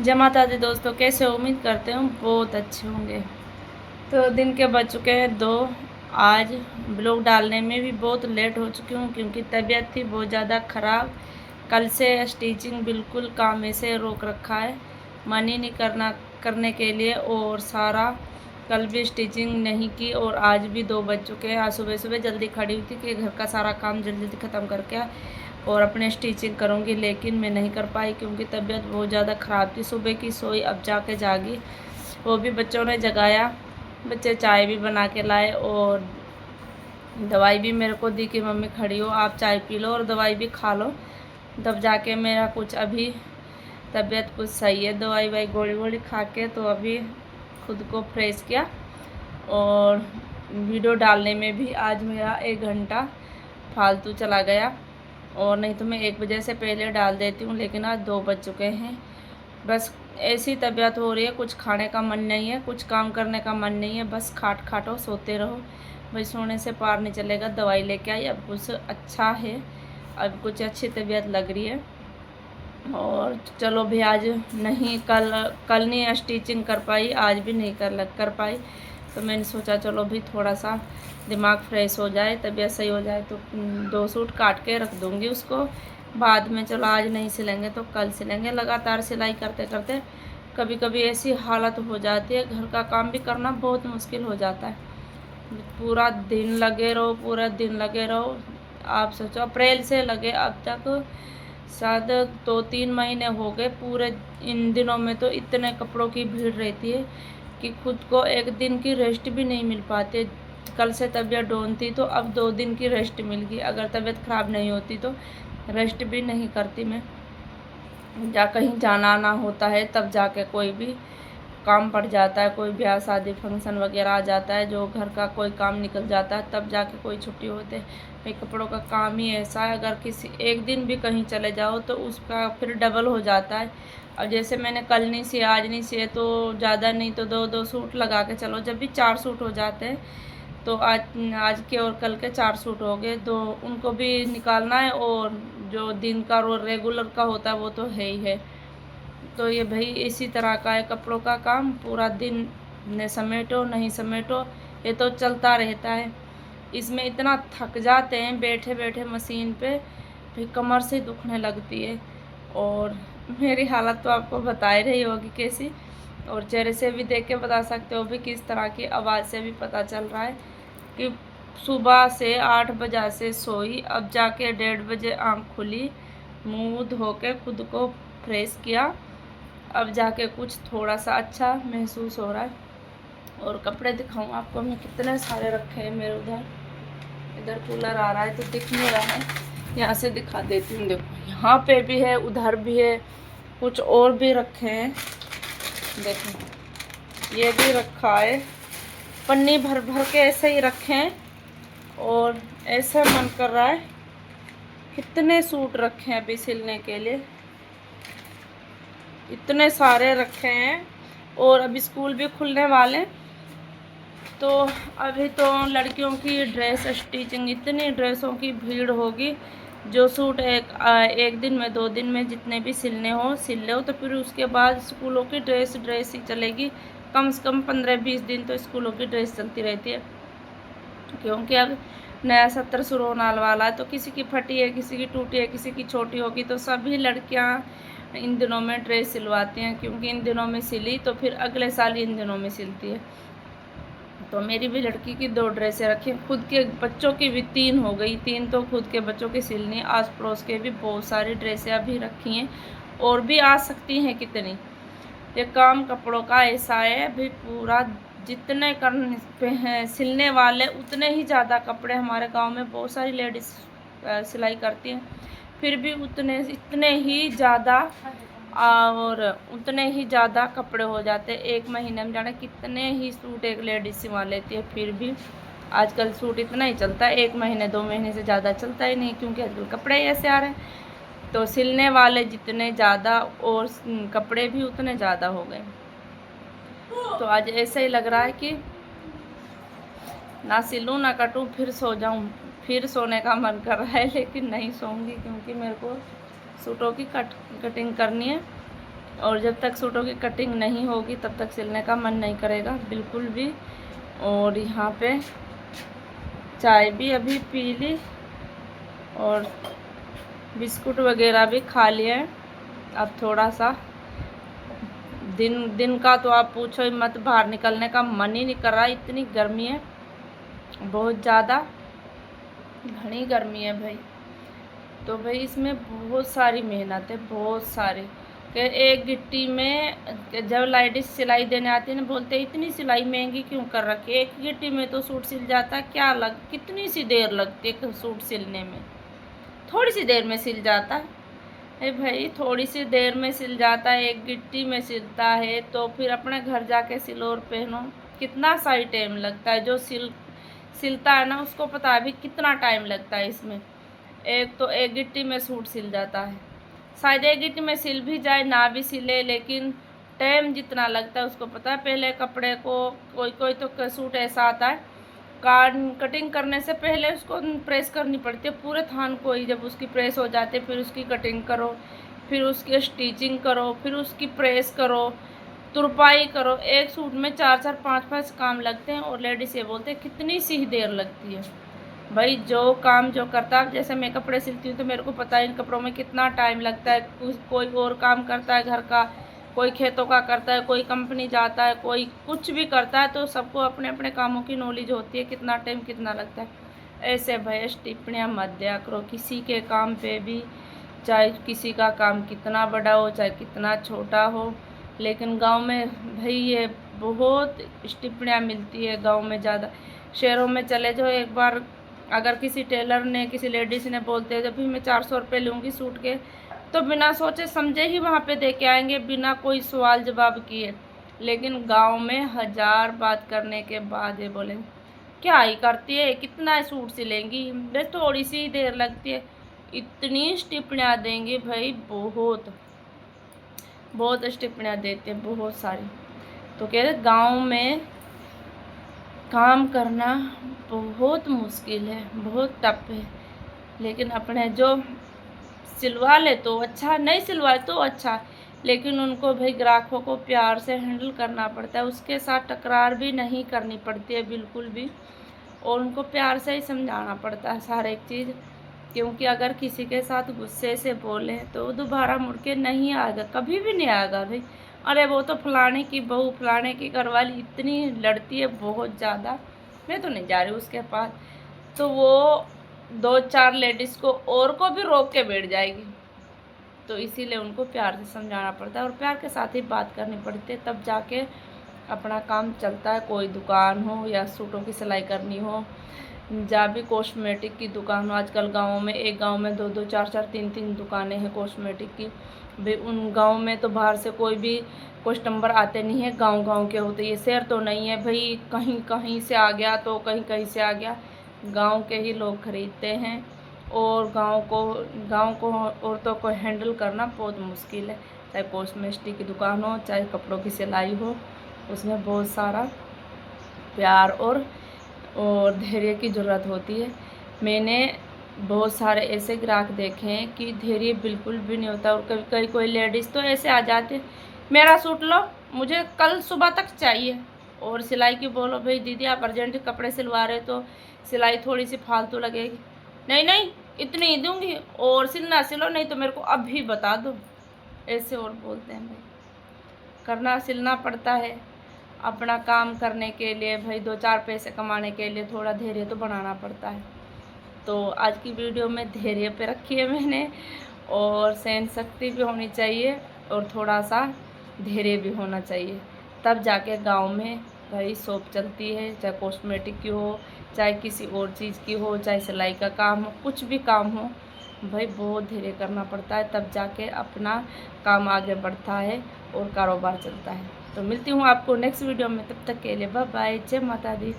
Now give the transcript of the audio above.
जय माता दी दोस्तों, कैसे हो? उम्मीद करते हूँ बहुत अच्छे होंगे। तो दिन के बज चुके हैं 2। आज ब्लॉग डालने में भी बहुत लेट हो चुकी हूँ क्योंकि तबीयत थी बहुत ज़्यादा ख़राब। कल से स्टिचिंग बिल्कुल काम ऐसे रोक रखा है, मन ही नहीं करने के लिए। और सारा कल भी स्टिचिंग नहीं की और आज भी 2 बज चुके हैं। आज सुबह सुबह जल्दी खड़ी हुई थी कि घर का सारा काम जल्दी जल्दी ख़त्म करके और अपने स्टिचिंग करूँगी, लेकिन मैं नहीं कर पाई क्योंकि तबीयत बहुत ज़्यादा ख़राब थी। सुबह की सोई, अब जाके जागी। वो भी बच्चों ने जगाया, बच्चे चाय भी बना के लाए और दवाई भी मेरे को दी कि मम्मी खड़ी हो, आप चाय पी लो और दवाई भी खा लो। तब जाके मेरा कुछ अभी तबीयत कुछ सही है। दवाई वाई गोली गोली खा के तो अभी खुद को फ्रेश किया। और वीडियो डालने में भी आज मेरा 1 घंटा फालतू चला गया। और नहीं तो मैं 1 बजे से पहले डाल देती हूँ, लेकिन आज 2 बज चुके हैं। बस ऐसी तबीयत हो रही है, कुछ खाने का मन नहीं है, कुछ काम करने का मन नहीं है, बस खाटो सोते रहो। भाई सोने से पार नहीं चलेगा। दवाई लेके आई, अब कुछ अच्छा है, अब कुछ अच्छी तबीयत लग रही है। और चलो भी आज नहीं, कल नहीं स्टिचिंग कर पाई, आज भी नहीं कर पाई। तो मैंने सोचा चलो भी थोड़ा सा दिमाग फ्रेश हो जाए, तबीयत सही हो जाए तो 2 सूट काट के रख दूँगी उसको बाद में। चलो आज नहीं सिलेंगे तो कल सिलेंगे। लगातार सिलाई करते करते कभी कभी ऐसी हालत हो जाती है, घर का काम भी करना बहुत मुश्किल हो जाता है। पूरा दिन लगे रहो, पूरा दिन लगे रहो। आप सोचो अप्रैल से लगे अब तक शायद 2-3 महीने हो गए। पूरे इन दिनों में तो इतने कपड़ों की भीड़ रहती है कि खुद को एक दिन की रेस्ट भी नहीं मिल पाते। कल से तबीयत डाउन थी तो अब 2 दिन की रेस्ट मिल गई। अगर तबीयत ख़राब नहीं होती तो रेस्ट भी नहीं करती मैं। कहीं जाना आना होता है तब जाके कोई भी काम पड़ जाता है, कोई ब्याह शादी फंक्शन वगैरह आ जाता है, जो घर का कोई काम निकल जाता है, तब जाके कोई छुट्टी होते हैं। भाई कपड़ों का काम ही ऐसा है, अगर किसी एक दिन भी कहीं चले जाओ तो उसका फिर डबल हो जाता है। अब जैसे मैंने कल नहीं सिए, आज नहीं सिए तो ज़्यादा नहीं तो 2-2 सूट लगा के चलो, जब भी 4 सूट हो जाते हैं। तो आज के और कल के 4 सूट हो गए, तो उनको भी निकालना है और जो दिन का रेगुलर का होता है वो तो है ही है। तो ये भाई इसी तरह का है कपड़ों का काम, पूरा दिन न समेटो नहीं समेटो, ये तो चलता रहता है। इसमें इतना थक जाते हैं बैठे बैठे मशीन पे, फिर कमर से दुखने लगती है। और मेरी हालत तो आपको बता ही रही होगी कैसी, और चेहरे से भी देख के बता सकते हो भी किस तरह की, आवाज़ से भी पता चल रहा है कि सुबह से 8 बजे से सोई, अब जाके 1:30 बजे आँख खुली, मुँह धो के खुद को फ्रेश किया, अब जाके कुछ थोड़ा सा अच्छा महसूस हो रहा है। और कपड़े दिखाऊं आपको मैं, कितने सारे रखे हैं मेरे इधर कूलर आ रहा है तो दिख नहीं रहा है, यहाँ से दिखा देती हूँ। देखो यहाँ पे भी है, उधर भी है, कुछ और भी रखे हैं। देखो ये भी रखा है, पन्नी भर भर के ऐसे ही रखे हैं। और ऐसा मन कर रहा है, कितने सूट रखे हैं अभी सिलने के लिए, इतने सारे रखे हैं। और अभी स्कूल भी खुलने वाले, तो अभी तो लड़कियों की ड्रेस स्टिचिंग, इतनी ड्रेसों की भीड़ होगी। जो सूट एक दिन में 2 दिन में जितने भी सिलने हो सिल लो, तो फिर उसके बाद स्कूलों की ड्रेस ही चलेगी। कम से कम 15-20 दिन तो स्कूलों की ड्रेस चलती रहती है, क्योंकि अब नया सत्र शुरू होने वाला है। तो किसी की फटी है, किसी की टूटी है, किसी की छोटी होगी, तो सभी लड़कियां इन दिनों में ड्रेस सिलवाती हैं, क्योंकि इन दिनों में सिली तो फिर अगले साल इन दिनों में सिलती है। तो मेरी भी लड़की की 2 ड्रेसें रखी, खुद के बच्चों की भी 3 हो गई। 3 तो खुद के बच्चों की सिलनी, आस पड़ोस के भी बहुत सारी ड्रेसें अभी रखी हैं, और भी आ सकती हैं कितनी। ये काम कपड़ों का ऐसा है अभी, पूरा जितने करने पे हैं सिलने वाले उतने ही ज़्यादा कपड़े। हमारे गांव में बहुत सारी लेडीज़ सिलाई करती हैं, फिर भी इतने ही ज़्यादा और उतने ही ज़्यादा कपड़े हो जाते हैं। 1 महीने में जाने कितने ही सूट एक लेडीज सिलवा लेती है। फिर भी आजकल सूट इतना ही चलता है, 1 महीने 2 महीने से ज़्यादा चलता ही नहीं, क्योंकि आजकल कपड़े ही ऐसे आ रहे हैं। तो सिलने वाले जितने ज़्यादा और कपड़े भी उतने ज़्यादा हो गए। तो आज ऐसा ही लग रहा है कि ना सिलूँ ना कटूँ, फिर सो जाऊँ। फिर सोने का मन कर रहा है, लेकिन नहीं सोऊंगी क्योंकि मेरे को सूटों की कटिंग करनी है। और जब तक सूटों की कटिंग नहीं होगी तब तक सिलने का मन नहीं करेगा बिल्कुल भी। और यहाँ पे चाय भी अभी पी ली और बिस्कुट वगैरह भी खा लिए। अब थोड़ा सा दिन का तो आप पूछो ही मत, बाहर निकलने का मन ही नहीं कर रहा, इतनी गर्मी है, बहुत ज़्यादा घनी गर्मी है भाई। तो भाई इसमें बहुत सारी मेहनत है, बहुत सारी। कि एक गिट्टी में जब लेडीज सिलाई देने आती है ना, बोलते हैं इतनी सिलाई महंगी क्यों कर रखी है, एक गिट्टी में तो सूट सिल जाता है, कितनी सी देर लगती है सूट सिलने में, थोड़ी सी देर में सिल जाता है। भाई थोड़ी सी देर में सिल जाता है, एक गिट्टी में सिलता है, तो फिर अपने घर जाके सिलो और पहनो, कितना सारी टाइम लगता है। जो सिलता है ना उसको पता है भी कितना टाइम लगता है इसमें। एक गिट्टी में सूट सिल जाता है, शायद एक गिट्टी में सिल भी जाए ना भी सिले, लेकिन टाइम जितना लगता है उसको पता है। पहले कपड़े को कोई तो सूट ऐसा आता है कटिंग करने से पहले उसको प्रेस करनी पड़ती है पूरे थान को ही। जब उसकी प्रेस हो जाती है फिर उसकी कटिंग करो, फिर उसकी स्टिचिंग करो, फिर उसकी प्रेस करो, तुरपाई करो। एक सूट में 4-4 5-5 काम लगते हैं और लेडीज ये बोलते हैं कितनी सी देर लगती है। भाई जो काम जो करता है, जैसे मैं कपड़े सिलती हूँ तो मेरे को पता है इन कपड़ों में कितना टाइम लगता है। कोई और काम करता है घर का, कोई खेतों का करता है, कोई कंपनी जाता है, कोई कुछ भी करता है, तो सबको अपने अपने कामों की नॉलेज होती है कितना टाइम कितना लगता है। ऐसे भाई टिप्पणियाँ मत दिया करो किसी के काम पे भी, चाहे किसी का काम कितना बड़ा हो चाहे कितना छोटा हो। लेकिन गांव में भाई ये बहुत टिप्पणियाँ मिलती है गांव में ज़्यादा। शहरों में चले जाओ एक बार, अगर किसी टेलर ने किसी लेडीज़ ने बोलते हैं जब भी मैं 400 रुपये लूँगी सूट के, तो बिना सोचे समझे ही वहाँ पे दे के आएंगे, बिना कोई सवाल जवाब किए। लेकिन गांव में 1000 बात करने के बाद ये बोलेंगे क्या ही करती है, कितना सूट सिलेंगी, बस थोड़ी सी देर लगती है। इतनी टिप्पणियाँ देंगे भाई, बहुत बहुत टिप्पणियाँ देते हैं, बहुत सारी। तो कह रहे गाँव में काम करना बहुत मुश्किल है, बहुत टफ है। लेकिन अपने जो सिलवा ले तो अच्छा, नहीं सिलवाए तो अच्छा, लेकिन उनको भाई ग्राहकों को प्यार से हैंडल करना पड़ता है, उसके साथ तकरार भी नहीं करनी पड़ती है बिल्कुल भी, और उनको प्यार से ही समझाना पड़ता है सारे एक चीज़। क्योंकि अगर किसी के साथ गुस्से से बोले तो वो दोबारा मुड़ के नहीं आएगा, कभी भी नहीं आएगा भाई। अरे वो तो फलाने की बहू, फलाने की घरवाली इतनी लड़ती है बहुत ज़्यादा, मैं तो नहीं जा रही उसके पास, तो वो 2-4 लेडीज़ को और को भी रोक के बैठ जाएगी। तो इसीलिए उनको प्यार से समझाना पड़ता है और प्यार के साथ ही बात करनी पड़ती है, तब जाके अपना काम चलता है। कोई दुकान हो या सूटों की सिलाई करनी हो, जहाँ भी कॉस्मेटिक की दुकान हो, आजकल गाँव में एक गाँव में 2-2 4-4 3-3 दुकानें हैं कॉस्मेटिक की। भाई उन गाँव में तो बाहर से कोई भी कस्टमर आते नहीं है, गांव के होते, ये शहर तो नहीं है भाई, कहीं कहीं से आ गया तो कहीं कहीं से आ गया। गांव के ही लोग खरीदते हैं, और गांव को औरतों को हैंडल करना बहुत मुश्किल है। चाहे कॉस्मेटिक की दुकान हो चाहे कपड़ों की सिलाई हो, उसमें बहुत सारा प्यार और धैर्य की ज़रूरत होती है। मैंने बहुत सारे ऐसे ग्राहक देखे हैं कि धैर्य बिल्कुल भी नहीं होता, और कभी कोई लेडीज़ तो ऐसे आ जाते, मेरा सूट लो, मुझे कल सुबह तक चाहिए। और सिलाई की बोलो, भाई दीदी आप अर्जेंट कपड़े सिलवा रहे तो सिलाई थोड़ी सी फालतू लगेगी, नहीं इतनी ही दूँगी, और सिलना सिलो नहीं तो मेरे को अभी बता दो। ऐसे और बोलते हैं भाई, करना सिलना पड़ता है अपना काम करने के लिए भाई, 2-4 पैसे कमाने के लिए थोड़ा धैर्य तो बनाना पड़ता है। तो आज की वीडियो में धैर्य पे रखी है मैंने, और सहन शक्ति भी होनी चाहिए और थोड़ा सा धैर्य भी होना चाहिए, तब जाके गांव में भाई शॉप चलती है, चाहे कॉस्मेटिक की हो चाहे किसी और चीज़ की हो, चाहे सिलाई का काम हो, कुछ भी काम हो भाई बहुत धैर्य करना पड़ता है, तब जाके अपना काम आगे बढ़ता है और कारोबार चलता है। तो मिलती हूँ आपको नेक्स्ट वीडियो में, तब तक के लिए बाय बाय, जय माता दी।